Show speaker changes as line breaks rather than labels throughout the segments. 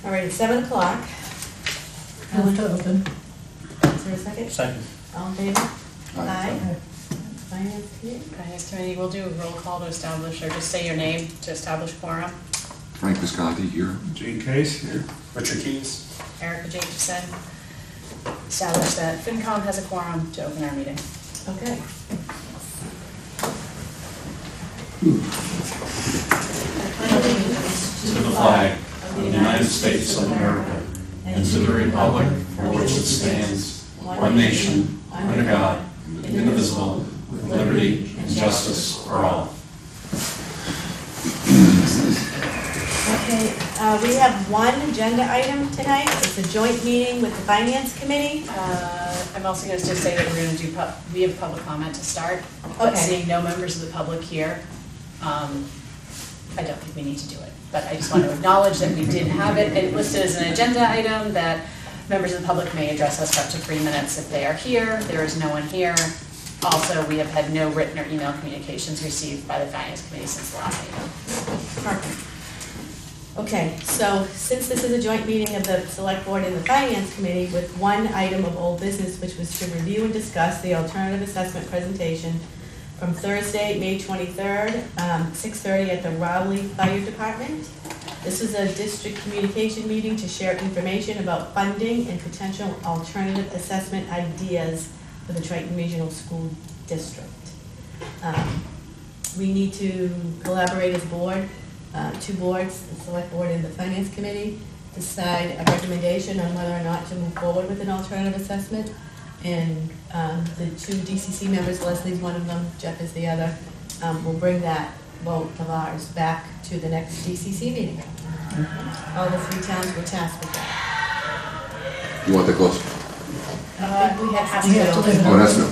All right, it's 7 o'clock.
Move to open.
Is there a second?
Second.
All in favor?
Aye.
Finance committee?
Finance committee, we'll do a roll call to establish, or just say your name to establish quorum.
Frank Visconti here.
Gene Case here. Richard Keys.
Erica Jacobson. Establish that FinCom has a quorum to open our meeting.
Okay.
To the flag of the United States of America and to the republic for which it stands, one nation, under God, indivisible, with liberty and justice for all.
Okay, we have one agenda item tonight. It's a joint meeting with the finance committee.
I'm also going to just say that we're going to do, we have public comment to start, but
Okay.
seeing no members of the public here, I don't think we need to do it. But I just want to acknowledge that we did have it listed as an agenda item, that members of the public may address us for up to 3 minutes if they are here. There is no one here. Also, we have had no written or email communications received by the finance committee since the last meeting.
Perfect. Okay, so since this is a joint meeting of the select board and the finance committee with one item of old business, which was to review and discuss the alternative assessment presentation from Thursday, May 23rd, 6:30 at the Rowley Fire Department. This is a district communication meeting to share information about funding and potential alternative assessment ideas for the Triton Regional School District. We need to collaborate as a board, two boards, the select board and the finance committee, decide a recommendation on whether or not to move forward with an alternative assessment. And the two DCC members, Leslie's one of them, Jeff is the other, will bring that vote of ours back to the next DCC meeting. All the three towns were tasked with that.
You want the close?
I think we have
You have to
to.
leave it.
Oh, that's no.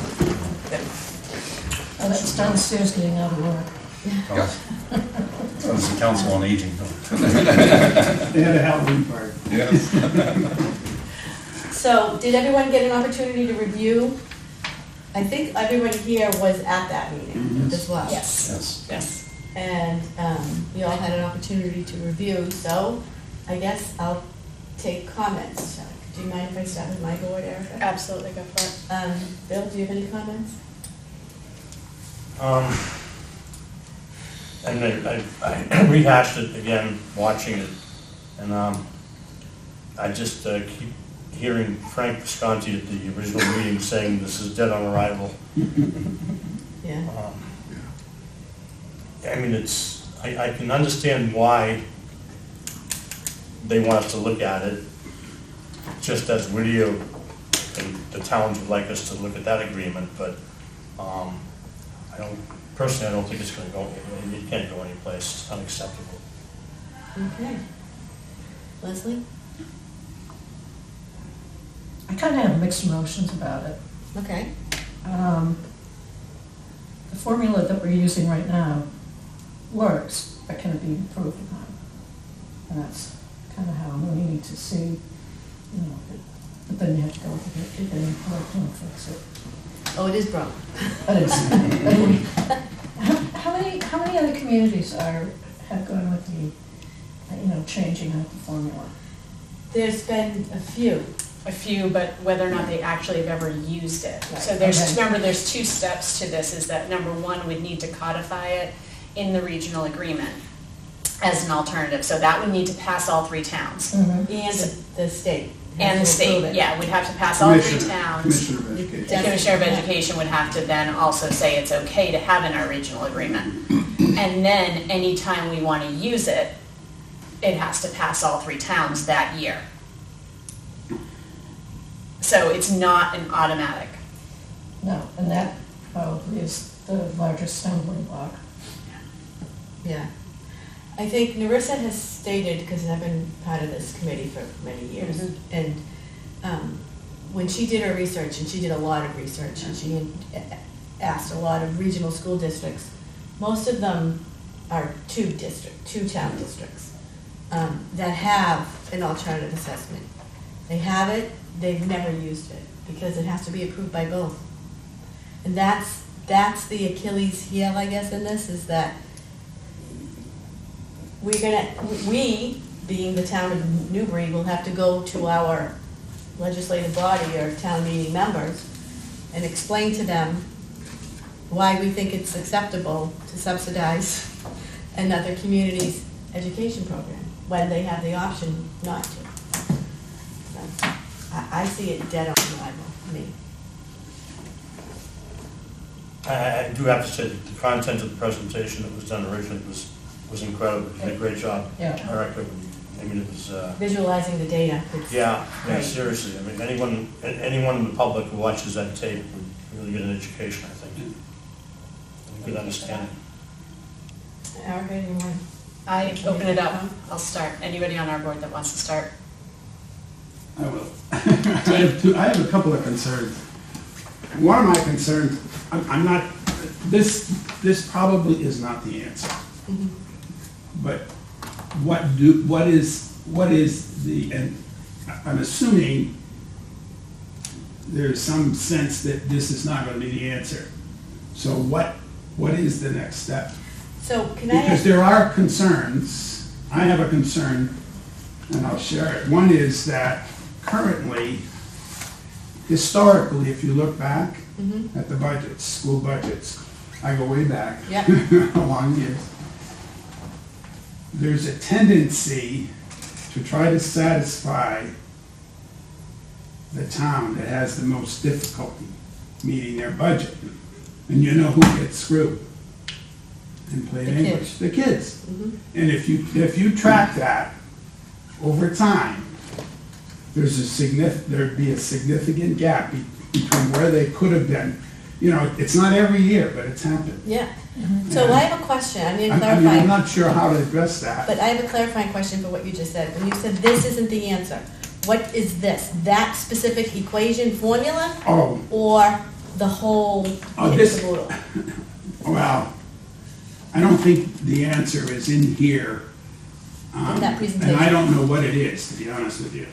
Oh, that's downstairs getting out of work.
Yeah.
So it's the Council on Aging.
They had a Halloween party.
Yes.
So, did everyone get an opportunity to review? I think everyone here was at that meeting as well.
Yes.
Yes.
Yes.
And we all had an opportunity to review, so I guess I'll take comments. Do you mind if I start with my board, Erica?
Absolutely, go for it.
Bill, do you have any comments?
And I rehashed it again, watching it, and I just keep hearing Frank Visconti at the original meeting saying this is dead on arrival.
Yeah.
I mean, I can understand why they want us to look at it, just as Whittier and the towns would like us to look at that agreement, but personally, I don't think it's gonna go, it can't go anyplace, it's unacceptable.
Okay. Leslie?
I kind of have mixed emotions about it.
Okay.
The formula that we're using right now works, but can it be improved upon? And that's kind of how we need to see, but then you have to go with it, then you can't fix it.
Oh, it is broke.
But it's, how many other communities have gone with the, changing out the formula?
There's been a few.
A few, but whether or not they actually have ever used it.
Right.
So there's,
Okay.
remember, there's two steps to this, is that number one, we'd need to codify it in the regional agreement as an alternative. So that would need to pass all three towns.
And the state. has
And the
to approve
state,
it.
yeah, we'd have to pass all three towns.
Commissioner of Education.
The Commissioner of Education would have to then also say it's okay to have in our regional agreement. And then anytime we want to use it, it has to pass all three towns that year. So it's not an automatic.
No, and that probably is the largest stumbling block.
Yeah. I think Narissa has stated, because I've been part of this committee for many years,
Mhm.
and when she did her research, and she did a lot of research, and she asked a lot of regional school districts, most of them are two town districts that have an alternative assessment. They have it, they've never used it, because it has to be approved by both. And that's the Achilles heel, I guess, in this, is that we, being the town of Newbury, will have to go to our legislative body or town meeting members and explain to them why we think it's acceptable to subsidize another community's education program when they have the option not to. So, I see it dead on arrival, me.
I do have to say that the content of the presentation that was done originally was incredible. You did a great job,
Yeah.
Erica. I mean, it was,
Visualizing the data. it's
yeah,
great.
seriously. I mean, anyone in the public who watches that tape would really get an education, I think. And a good understanding.
Erica, you want?
I open it up, I'll start. Anybody on our board that wants to start?
I will. I have a couple of concerns. One of my concerns, I'm not, this probably is not the answer. But what is the, and I'm assuming there's some sense that this is not gonna be the answer. So what is the next step?
So can I
Because
ask,
there are concerns, I have a concern, and I'll share it. One is that currently, historically, if you look back at the budgets, school budgets, I go way back,
Yep.
a long years, there's a tendency to try to satisfy the town that has the most difficulty meeting their budget. And you know who gets screwed in plain
The
English?
kids.
The kids. And if you track that over time, there'd be a significant gap between where they could have been. You know, it's not every year, but it's happened.
yeah. So I have a question, I need to
I'm
clarify.
not sure how to address that.
But I have a clarifying question for what you just said. When you said this isn't the answer, what is this? That specific equation formula
Oh,
or the whole
Oh,
kit
this-
and caboodle?
well, I don't think the answer is in here.
In that presentation.
And I don't know what it is, to be honest with you,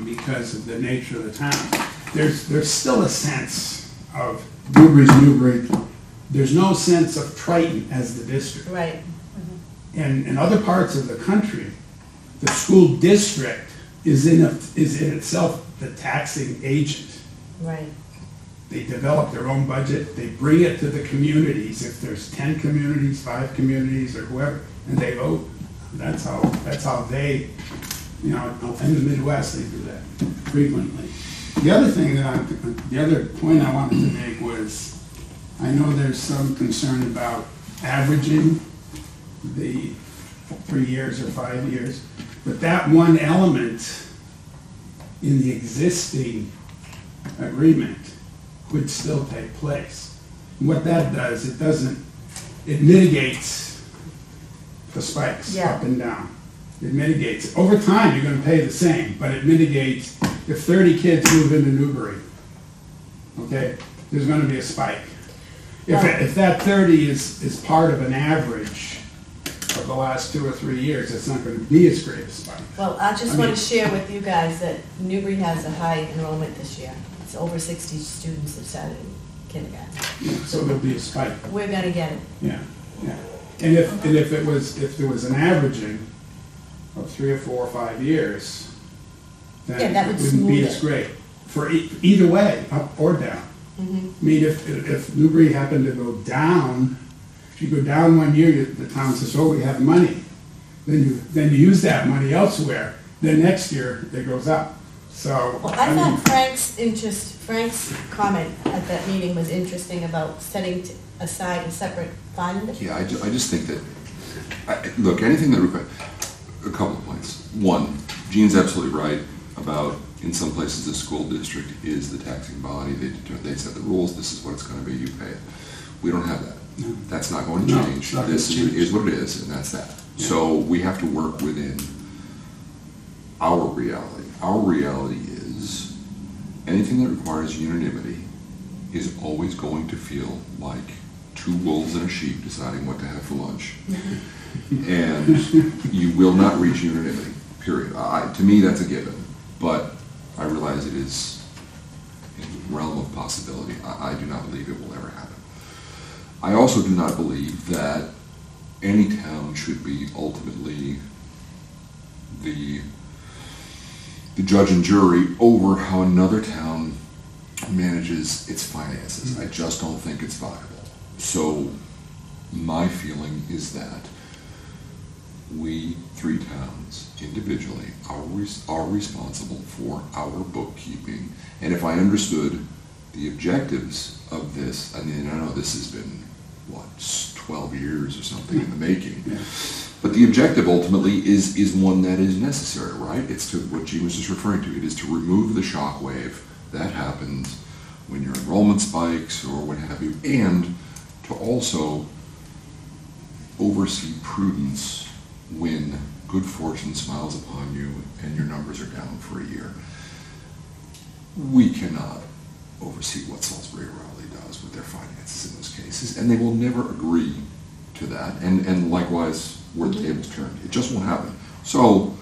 because of the nature of the town. There's still a sense of Newbury's Newbury. There's no sense of Triton as the district.
Right,
And in other parts of the country, the school district is in itself the taxing agent.
right.
They develop their own budget, they bring it to the communities, if there's 10 communities, 5 communities, or whoever, and they vote. That's how they, you know, in the Midwest, they do that frequently. The other point I wanted to make was, I know there's some concern about averaging the 3 years or 5 years, but that one element in the existing agreement would still take place. And what that does, it mitigates the spikes
Yeah.
up and down. It mitigates, over time, you're gonna pay the same, but it mitigates, if 30 kids move into Newbury, okay, there's gonna be a spike. If that 30 is part of an average of the last 2 or 3 years, it's not gonna be as great a spike.
Well, I just
I
want
mean-
to share with you guys that Newbury has a high enrollment this year. It's over 60 students have started in kindergarten.
So there'll be a spike.
We're gonna get it.
Yeah, yeah. And if there was an averaging of 3 or 4 or 5 years,
Yeah,
then
that
it
would
wouldn't be
smooth
as
it.
great for either way, up or down.
Mhm.
I mean, if Newbury happened to go down, if you go down 1 year, the town says, oh, we have money. Then you use that money elsewhere. Then next year, it goes up. So,
Well, I
I mean,
thought Frank's comment at that meeting was interesting about setting aside a separate fund.
Yeah, I just think that, look, anything that requires, a couple of points. One, Gene's absolutely right about, in some places, the school district is the taxing body. They set the rules, this is what it's gonna be, you pay it. We don't have that.
No.
That's not going to
No,
change.
it's not gonna
This
change.
is what it is, and that's that.
Yeah.
So we have to work within our reality. Our reality is, anything that requires unanimity is always going to feel like 2 wolves and a sheep deciding what to have for lunch. And you will not reach unanimity, period. To me, that's a given, but I realize it is in the realm of possibility. I do not believe it will ever happen. I also do not believe that any town should be ultimately the judge and jury over how another town manages its finances. I just don't think it's viable. So my feeling is that we three towns individually are responsible for our bookkeeping. And if I understood the objectives of this, I mean, I know this has been, 12 years or something in the making.
Yeah.
But the objective ultimately is one that is necessary, right? It's to what Gene was just referring to. It is to remove the shockwave that happens when your enrollment spikes or what have you, and to also oversee prudence when good fortune smiles upon you and your numbers are down for a year. We cannot oversee what Salisbury Raleigh does with their finances in those cases, and they will never agree to that, and likewise where the tables turned. It just won't happen. So,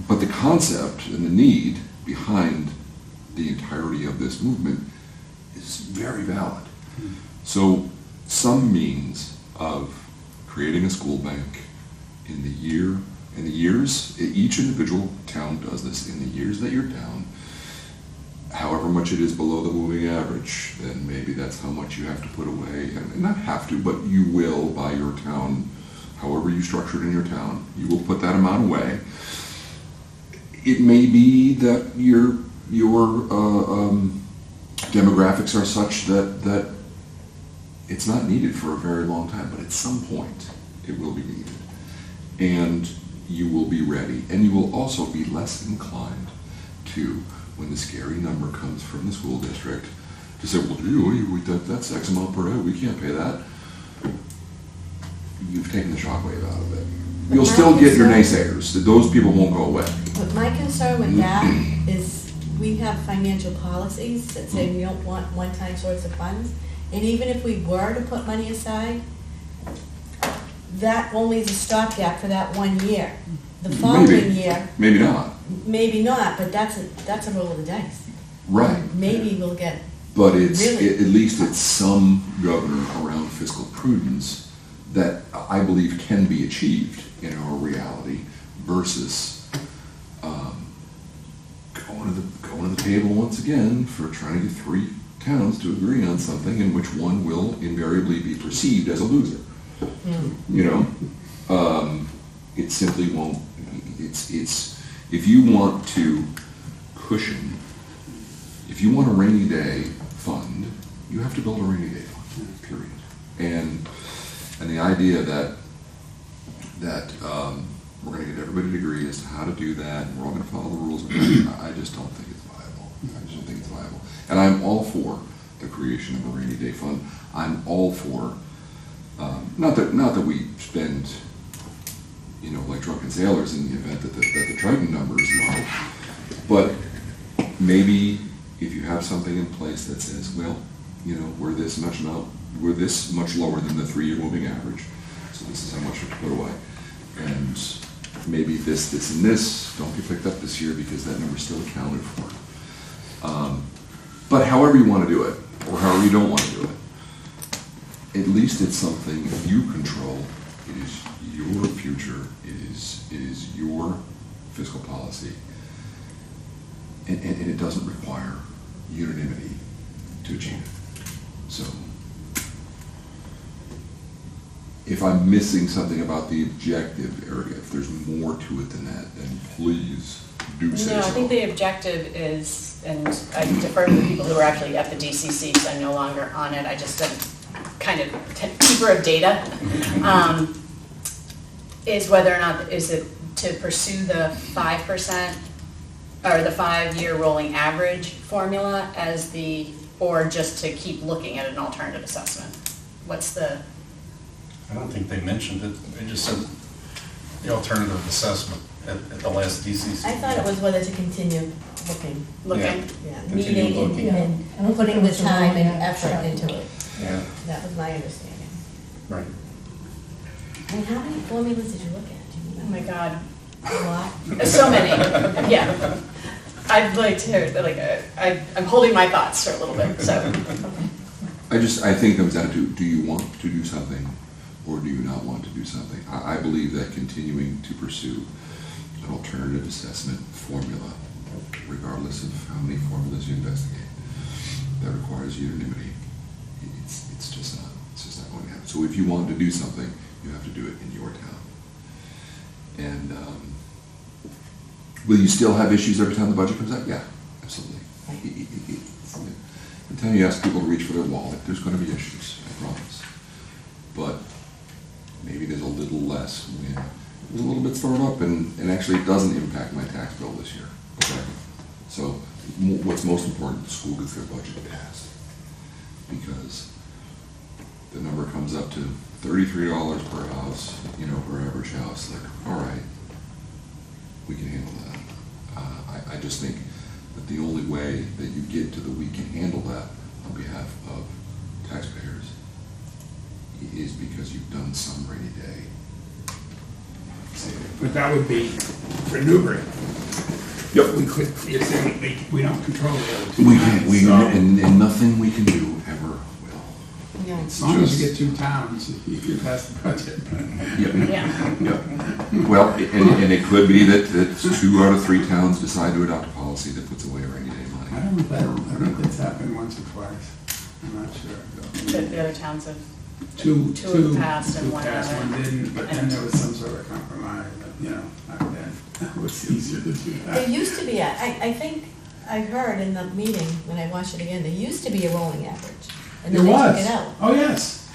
but the concept and the need behind the entirety of this movement is very valid. So some means of creating a school bank in the years, each individual town does this, in the years that you're down, however much it is below the moving average, then maybe that's how much you have to put away, and not have to, but you will by your town, however you structure it in your town, you will put that amount away. It may be that your demographics are such that it's not needed for a very long time, but at some point it will be needed. And you will be ready, and you will also be less inclined to, when the scary number comes from the school district, to say, well, gee, that's X amount per day, we can't pay that. You've taken the shockwave out of it. You'll still get your naysayers. Those people won't go away.
But my concern with that is we have financial policies that say we don't want one-time source of funds. And even if we were to put money aside, that only is a stopgap for that 1 year. The following year,
Maybe not.
maybe not, but that's a roll of the dice.
Right.
Maybe we'll get,
But it's,
Really?
at least it's some governor around fiscal prudence that I believe can be achieved in our reality versus going to the table once again for trying to get three towns to agree on something in which one will invariably be perceived as a loser. You know? It simply won't, it's, if you want to cushion, if you want a rainy day fund, you have to build a rainy day fund, period. And the idea that we're going to get everybody to agree as to how to do that, and we're all going to follow the rules, I just don't think it's viable. I just don't think it's viable. And I'm all for the creation of a rainy day fund. I'm all for, not that we spend, like drunken sailors in the event that the Triton number is low, but maybe if you have something in place that says, well, we're this much lower than the 3-year moving average, so this is how much we have to put away. And maybe this, and this don't get picked up this year because that number's still accounted for. But however you want to do it, or however you don't want to do it, at least it's something you control. It is your future. It is your fiscal policy. And it doesn't require unanimity to achieve it. So, if I'm missing something about the objective, Erica, if there's more to it than that, then please do say so.
No, I think the objective is, and I defer to the people who are actually at the DCC, so I'm no longer on it, I just am kind of keeper of data, is whether or not, is it to pursue the 5%, or the 5-year rolling average formula as or just to keep looking at an alternative assessment? What's the...
I don't think they mentioned it. They just said the alternative assessment at the last DCC.
I thought it was whether to continue looking.
Looking?
Yeah,
Continue
meeting
looking.
and putting the time and effort into it.
Yeah,
That was my understanding.
right.
And how many formulas did you look at? Do you
Oh my
remember?
God.
A lot?
So many, yeah. I'd like to, I'm holding my thoughts for a little bit, so.
I think it comes down to, do you want to do something or do you not want to do something? I believe that continuing to pursue an alternative assessment formula, regardless of how many formulas you investigate, that requires unanimity, it's just not going to happen. So if you want to do something, you have to do it in your town. And will you still have issues every time the budget comes out? Yeah, absolutely. Every time you ask people to reach for their wallet, there's going to be issues, I promise. But maybe there's a little less when there's a little bit stored up and actually it doesn't impact my tax bill this year. Okay? So what's most important, the school gets their budget passed. Because the number comes up to $33 per house, per average house, like, all right, we can handle that. I just think that the only way that you get to the we can handle that on behalf of taxpayers is because you've done some rainy day saving.
But that would be for Newbury.
Yep.
We could, you're saying we don't control the other two.
We
towns,
can,
so
and nothing we can do ever will.
Yeah.
as long as you get two towns, you can pass the budget.
Yep. Well, and it could be that 2 out of 3 towns decide to adopt a policy that puts away rainy day
I
money.
don't know if it's happened once or twice. I'm not sure.
The other towns have,
Two
have passed and
two
one
passed,
hasn't.
one didn't, but then there was some sort of compromise, back then. It was easier to do
There
that.
used to be, I think I heard in the meeting, when I watched it again, there used to be a rolling average. And
There
then they took
was.
it out.
Oh, yes.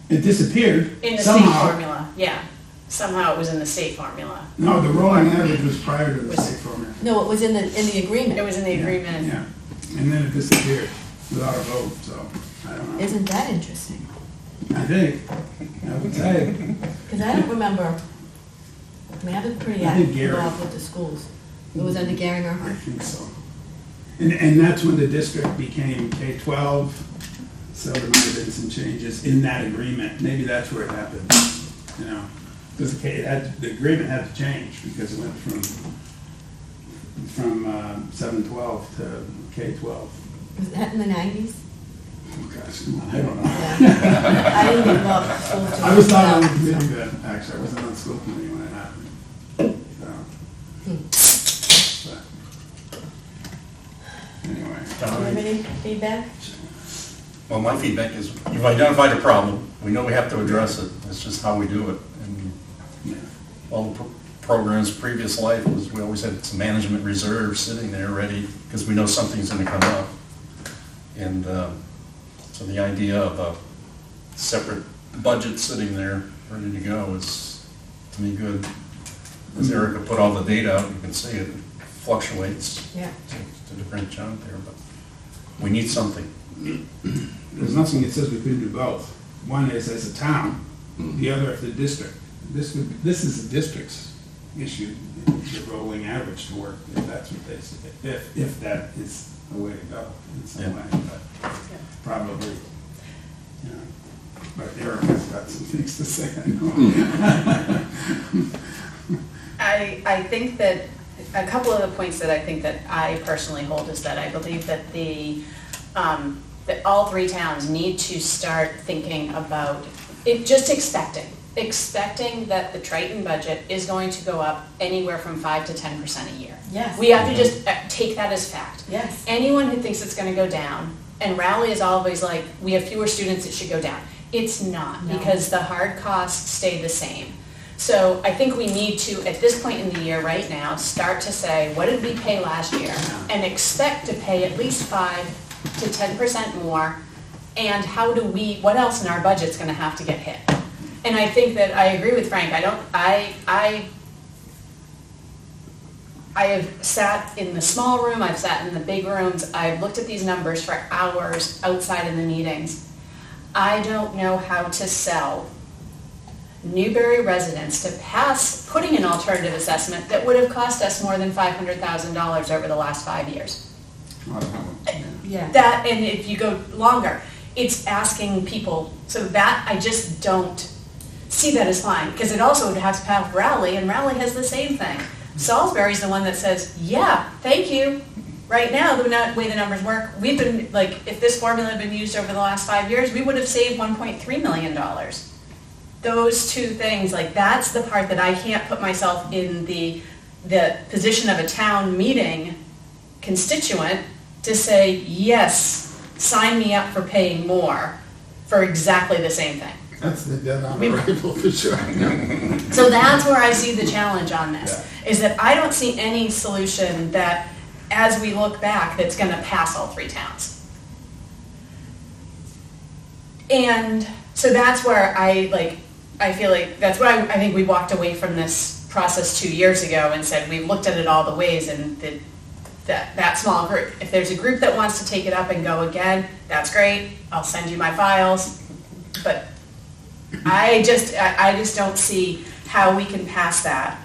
It disappeared
in the state
somehow.
formula, yeah. Somehow it was in the state formula.
No, the rolling average was prior to the
Was-
state formula.
No, it was in the agreement.
It was in the
Yeah,
agreement.
Yeah, and then it disappeared without a vote, so, I don't know.
Isn't that interesting?
I think, I would say,
Because I don't remember, I was pretty
I think Gary-
involved with the schools. It was under Garinger.
I think so. And that's when the district became K-12, so there might have been some changes in that agreement. Maybe that's where it happened, Because the agreement had to change because it went from 7-12 to K-12.
Was that in the 90s?
Oh, gosh, I don't know.
Yeah. I didn't get involved with schools. till
I was not on the
2000, so.
committee then, actually. I wasn't on the school committee when it happened. So, but, anyway.
Do you have any feedback?
Well, my feedback is, you've identified a problem, we know we have to address it, it's just how we do it. And
Yeah.
all the programs, previous life was, we always had it's a management reserve sitting there ready, because we know something's gonna come up. And so the idea of a separate budget sitting there, ready to go is, to me, good. As Erica put all the data out, you can see it fluctuates.
Yeah.
Did a great job there, but we need something.
There's nothing that says we couldn't do both. One is as a town, the other if the district. This is the district's issue, the rolling average to work, if that's what they say, if that is the way to go in some
Yeah.
way, but probably, But Erica's got some things to say, I know.
I think that a couple of the points that I think that I personally hold is that I believe that that all 3 towns need to start thinking about it, just expecting that the Triton budget is going to go up anywhere from 5 to 10% a year.
Yes.
We have to just take that as fact.
Yes.
Anyone who thinks it's going to go down, and Raleigh is always like, we have fewer students, it should go down. It's not,
No.
because the hard costs stay the same. So I think we need to, at this point in the year right now, start to say, what did we pay last year? And expect to pay at least 5 to 10% more, and what else in our budget's gonna have to get hit? And I think that I agree with Frank, I have sat in the small room, I've sat in the big rooms, I've looked at these numbers for hours outside of the meetings. I don't know how to sell Newbury residents to pass putting an alternative assessment that would have cost us more than $500,000 over the last 5 years.
Yeah.
That, and if you go longer, it's asking people, so that, I just don't see that as fine, because it also would have to pass Raleigh, and Raleigh has the same thing. Salisbury's the one that says, yeah, thank you. Right now, the way the numbers work, we've been, like, if this formula had been used over the last 5 years, we would have saved $1.3 million. Those two things, like, that's the part that I can't put myself in the the position of a town meeting constituent to say, yes, sign me up for paying more for exactly the same thing.
That's the dead on arrival for sure.
So that's where I see the challenge on this, is that I don't see any solution that, as we look back, that's gonna pass all three towns. And so that's where I feel like, that's why I think we walked away from this process 2 years ago and said, we looked at it all the ways, and that small group, if there's a group that wants to take it up and go again, that's great, I'll send you my files, but I just don't see how we can pass that.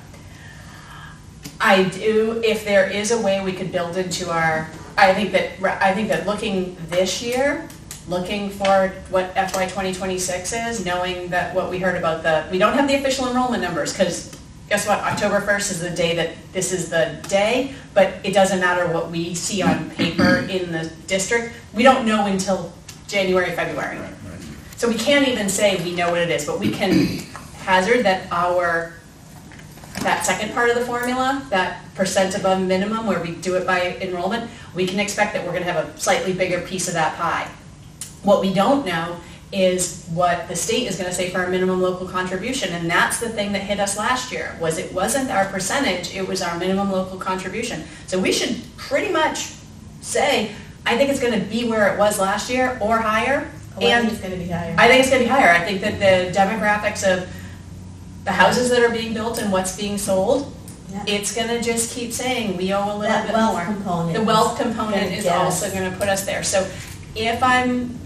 I do, if there is a way we could build into our, I think that looking this year, looking for what FY 2026 is, knowing that what we heard about we don't have the official enrollment numbers, because guess what, October 1st is the day that this is the day, but it doesn't matter what we see on paper in the district. We don't know until January, February. So we can't even say we know what it is, but we can hazard that that second part of the formula, that percent above minimum where we do it by enrollment, we can expect that we're gonna have a slightly bigger piece of that pie. What we don't know is what the state is gonna say for our minimum local contribution, and that's the thing that hit us last year, it wasn't our percentage, it was our minimum local contribution. So we should pretty much say, I think it's gonna be where it was last year or higher.
I think it's gonna be higher.
I think it's gonna be higher. I think that the demographics of the houses that are being built and what's being sold,
Yeah.
it's gonna just keep saying, we owe a little
That
bit
wealth
more.
component
The wealth
is
component
gonna
is
get
also
us.
gonna put us there. So if I'm,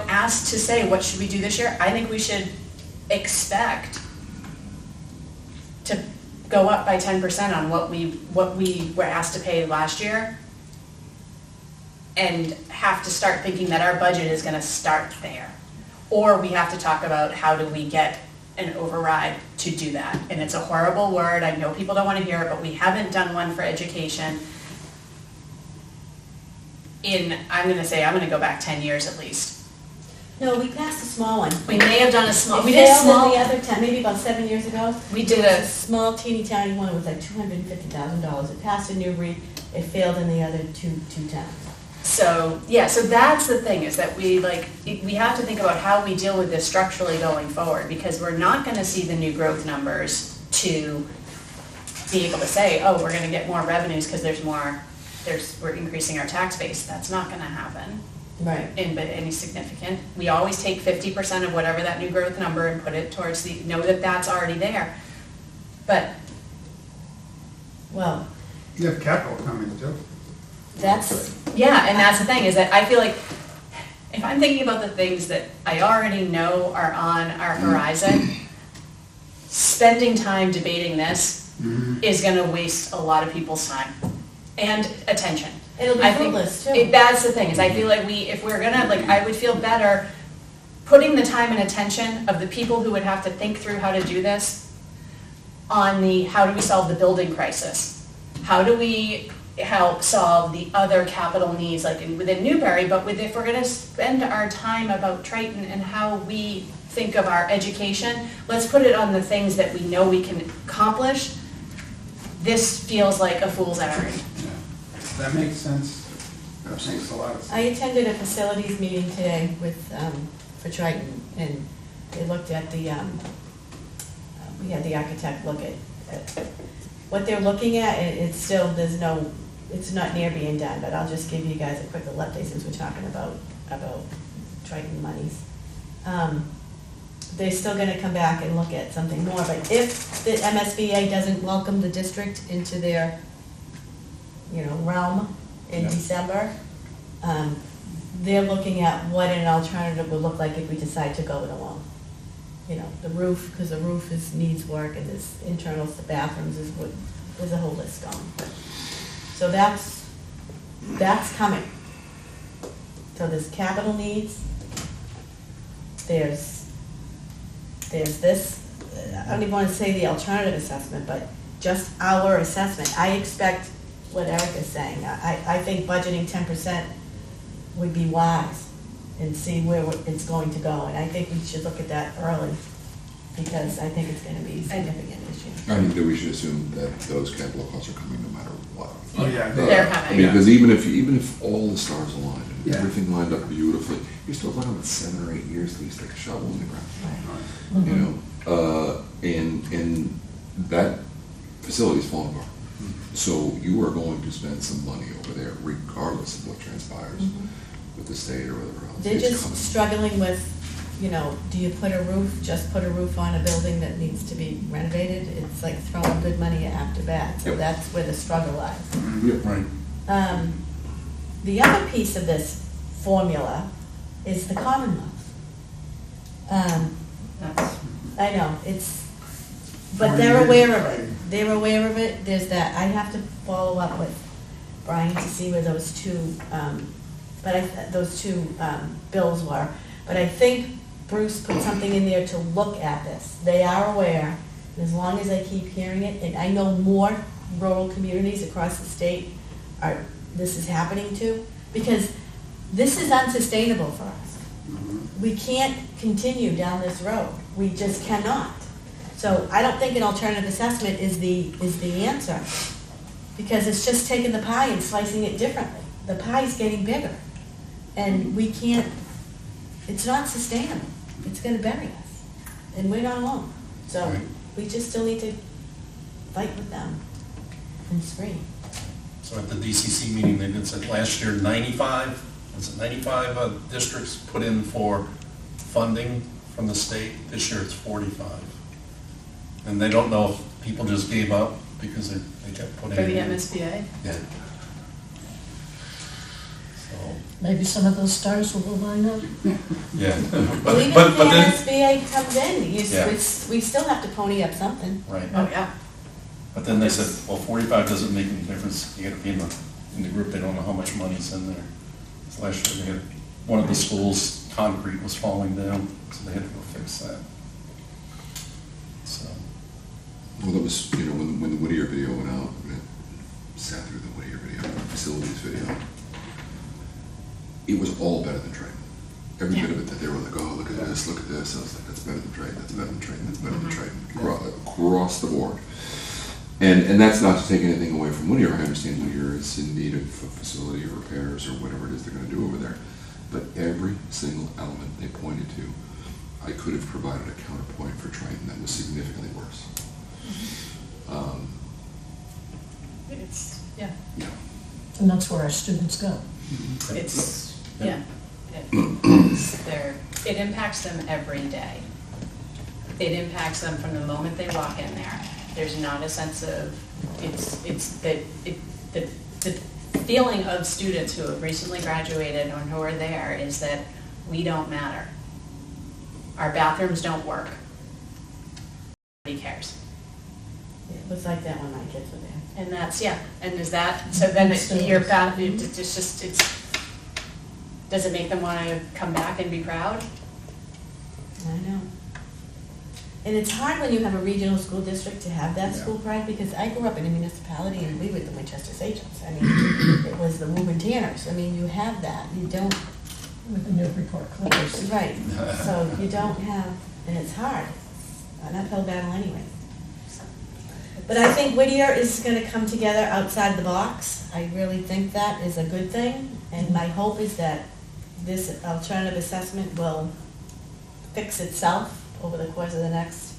asked to say, what should we do this year? I think we should expect to go up by 10% on what we were asked to pay last year, and have to start thinking that our budget is gonna start there. Or we have to talk about how do we get an override to do that. And it's a horrible word, I know people don't wanna hear it, but we haven't done one for education I'm gonna go back 10 years at least.
No, we passed a small one.
We may have done a small,
It
we did
failed
small,
in the other town, maybe about 7 years ago.
we did
It was
a,
a small teeny tiny one, it was like $250,000. It passed in Newbury, it failed in the other two towns.
so that's the thing, is that we have to think about how we deal with this structurally going forward, because we're not gonna see the new growth numbers to be able to say, oh, we're gonna get more revenues because we're increasing our tax base. That's not gonna happen
Right.
in any significant. We always take 50% of whatever that new growth number and put it towards know that that's already there. But
Well,
You have capital coming too.
that's,
yeah, and that's the thing, is that I feel like if I'm thinking about the things that I already know are on our horizon, spending time debating this is gonna waste a lot of people's time and attention.
it'll be
I think
fruitless too.
That's the thing, is I feel like if we're gonna, I would feel better putting the time and attention of the people who would have to think through how to do this on how do we solve the building crisis? How do we help solve the other capital needs, within Newbury, but if we're gonna spend our time about Triton and how we think of our education, let's put it on the things that we know we can accomplish. This feels like a fool's errand.
That makes sense. That makes a lot of sense.
I attended a facilities meeting today for Triton, and they looked at we had the architect look at what they're looking at, and it's still, it's not near being done, but I'll just give you guys a quick update since we're talking about Triton monies. They're still gonna come back and look at something more, but if the MSBA doesn't welcome the district into their, realm in December, they're looking at what an alternative would look like if we decide to go it alone. The roof, because the roof needs work, and there's internals, the bathrooms, there's a whole list going. So that's coming. So there's capital needs, there's this, I don't even want to say the alternative assessment, but just our assessment. I expect what Eric is saying. I think budgeting 10% would be wise and see where it's going to go. And I think we should look at that early because I think it's gonna be a significant issue.
I think that we should assume that those capital costs are coming no matter what.
Oh, yeah.
They're coming.
Because even if all the stars aligned and
Yeah.
everything lined up beautifully, you're still talking about 7 or 8 years till you stick a shovel in the ground.
Right.
You know, and that facility's falling apart. So you are going to spend some money over there regardless of what transpires with the state or whatever else.
They're
It's
just
coming.
struggling with, you know, do you just put a roof on a building that needs to be renovated? It's like throwing good money after bad, so
Yep.
that's where the struggle lies.
Yep.
Right.
The other piece of this formula is the Commonwealth.
That's,
I know, but they're aware of it. They're aware of it. There's that, I have to follow up with Brian to see where those two, bills were. But I think Bruce put something in there to look at this. They are aware, and as long as I keep hearing it, and I know more rural communities across the state this is happening to, because this is unsustainable for us. We can't continue down this road. We just cannot. So I don't think an alternative assessment is the answer, because it's just taking the pie and slicing it differently. The pie's getting bigger, and we can't, it's not sustainable. It's gonna bury us, and we're not alone. So
Right.
we just still need to fight with them and scream.
So at the DCC meeting, they did say last year 95 districts put in for funding from the state. This year it's 45. And they don't know if people just gave up because they kept putting
for
in.
the MSBA?
Yeah. So,
Maybe some of those stars will line up.
yeah.
Well, even if
But
the
then,
MSBA comes in,
Yeah.
we still have to pony up something.
right.
Oh, yeah.
But then they said, well, 45 doesn't make any difference. You gotta be in the group, they don't know how much money's in there. So last year, they had, one of the schools, concrete was falling down, so they had to go fix that. So,
Well, that was, you know, when the Whittier video went out, and it sat through the Whittier video, facilities video, it was all better than Triton. Every bit of it that they were like, oh, look at this, look at this. I was like, that's better than Triton, that's better than Triton, that's better than Triton, across the board. And that's not to take anything away from Whittier. I understand Whittier is in need of a facility or repairs or whatever it is they're gonna do over there. But every single element they pointed to, I could have provided a counterpoint for Triton that was significantly worse.
It's, yeah,
Yeah.
And that's where our students go.
it's,
Yeah.
yeah. It impacts them every day. It impacts them from the moment they walk in there. There's not a sense of, the feeling of students who have recently graduated or who are there is that we don't matter. Our bathrooms don't work. Nobody cares.
It was like that when my kids were there.
And that's, yeah, and is that, so then your bathroom, it's just, does it make them want to come back and be proud?
I know. And it's hard when you have a regional school district to have that
Yeah.
school pride, because I grew up in a municipality and we were the Winchester Sachems. I mean, it was the Woburn Tanners. I mean, you have that. You don't,
With the Newburyport Clippers.
right. So you don't have, and it's hard. An uphill battle anyway. But I think Whittier is gonna come together outside the box. I really think that is a good thing. And my hope is that this alternative assessment will fix itself over the course of the next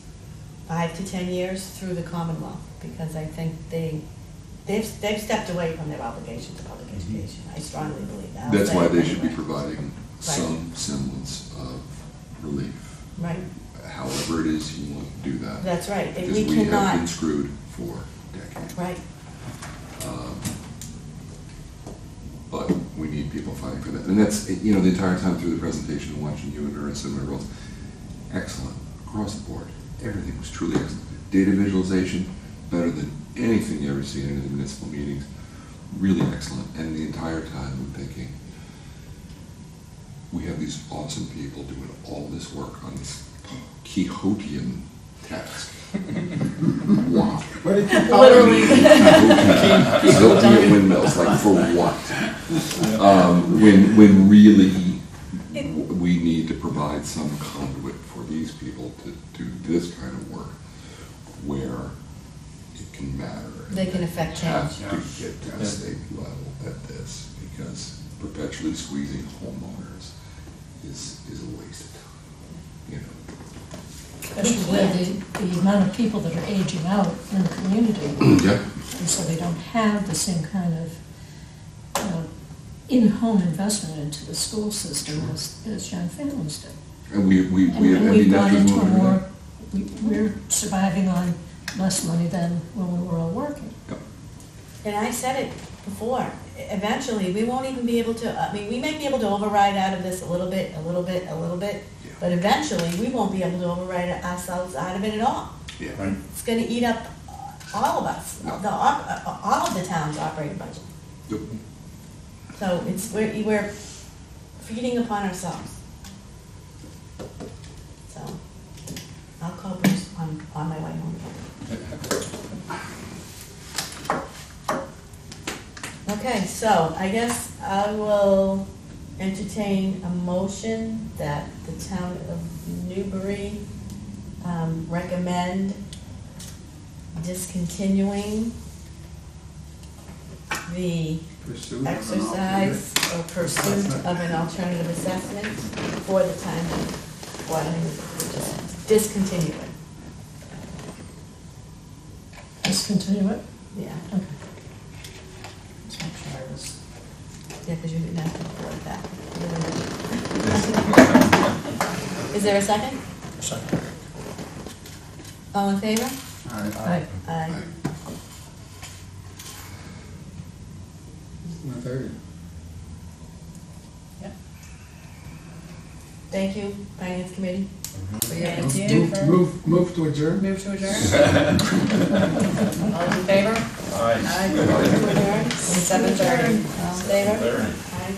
5 to 10 years through the Commonwealth, because I think they've stepped away from their obligation to public education. I strongly believe that. I'll
That's
say
why
it
they should be
anyway.
providing some semblance of relief.
Right,
However it is you want to do that.
that's right. If
Because
we
we have been
cannot,
screwed for decades.
right,
But we need people fighting for that. And that's, you know, the entire time through the presentation and watching you and Ernst and everyone else, excellent, across the board. Everything was truly excellent. Data visualization, better than anything you ever see in any of the municipal meetings. Really excellent. And the entire time I'm thinking, we have these awesome people doing all this work on this Quixotean task. Wow.
What did you call it?
Quixotean windmills, like for what? When really we need to provide some conduit for these people to do this kind of work where it can matter.
They can affect
Have
change.
to get to the state level at this, because perpetually squeezing homeowners is a waste of time, you know.
Especially with the amount of people that are aging out in the community.
Yep.
And so they don't have the same kind of in-home investment into the school system as young families do.
And we, I
And
mean,
we've
that's
gone
just
into a
one of
more, we're surviving on less money than when we were all working.
Yep.
And I said it before, eventually, we won't even be able to, I mean, we may be able to override out of this a little bit,
Yeah.
but eventually, we won't be able to override ourselves out of it at all.
Yeah.
Right.
It's gonna eat up all of us, all of the town's operating budget.
Yep.
So it's, we're feeding upon ourselves. So, I'll call Bruce on my way home. Okay, so I guess I will entertain a motion that the town of Newbury recommend discontinuing the
Pursuit of an
exercise or pursuit of an alternative assessment for the time of, well, I mean, just discontinue it,
Discontinue it?
yeah.
Okay. Just make sure I was.
Yeah, because you didn't have to afford that. Is there a second?
Second.
All in favor?
All right.
Aye.
Aye.
1:30.
Thank you, Finance Committee. for your
Thank
answer.
you.
Move to adjourn?
Move to adjourn? All those in favor?
Aye.
Aye.
7:30.
All in favor?
There.
Aye.